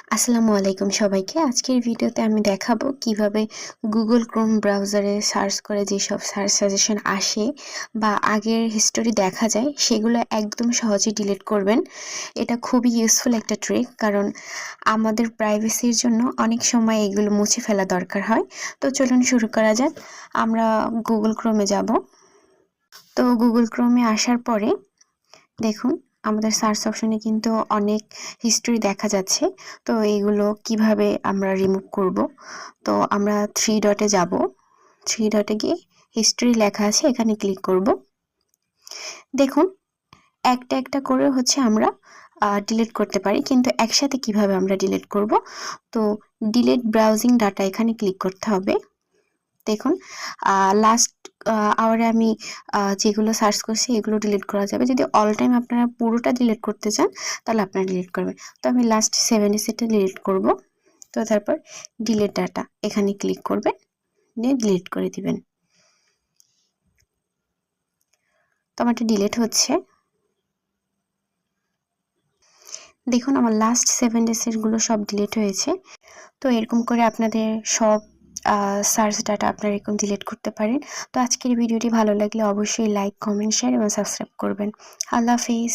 আসসালামু আলাইকুম সবাইকে। আজকের ভিডিওতে আমি দেখাবো কিভাবে গুগল ক্রোম ব্রাউজারে সার্চ করে যেসব সার্চ সাজেশন আসে বা আগের হিস্টোরি দেখা যায় সেগুলো একদম সহজে ডিলিট করবেন। এটা খুবই ইউজফুল একটা ট্রিক, কারণ আমাদের প্রাইভেসির জন্য অনেক সময় এগুলো মুছে ফেলা দরকার হয়। তো চলুন শুরু করা যাক। আমরা গুগল ক্রোমে যাব। তো গুগল ক্রোমে আসার পরে দেখুন আমাদের সার্চ অপশনে কিন্তু অনেক হিস্ট্রি দেখা যাচ্ছে। তো এইগুলো কিভাবে আমরা রিমুভ করব? তো আমরা থ্রি ডটে যাব। থ্রি ডটে গিয়ে হিস্ট্রি লেখা আছে, এখানে ক্লিক করব। দেখুন একটা একটা করে আমরা ডিলিট করতে পারি, কিন্তু একসাথে কিভাবে আমরা ডিলিট করব? তো ডিলিট ব্রাউজিং ডাটা এখানে ক্লিক করতে হবে। দেখুন লাস্ট আওয়ারে আমি যেগুলো সার্চ করছি এগুলো ডিলিট করা যাবে। যদি অল টাইম আপনারা পুরোটা ডিলিট করতে চান তাহলে আপনারা ডিলিট করবেন। তো আমি লাস্ট 7 ডেজটা ডিলিট করব। তো তারপর ডিলিট ডাটা এখানে ক্লিক করবেন, দিয়ে ডিলিট করে দিবেন। তো আমারটা ডিলিট হচ্ছে। দেখুন আমার লাস্ট 7 ডেজের গুলো সব ডিলিট হয়েছে। তো এরকম করে আপনাদের সব সার্চ ডাটা আপনারা এরকম ডিলিট করতে পারেন। তো আজকের ভিডিওটি ভালো লাগলে অবশ্যই লাইক, কমেন্ট, শেয়ার এবং সাবস্ক্রাইব করবেন। আল্লাহ হাফেজ।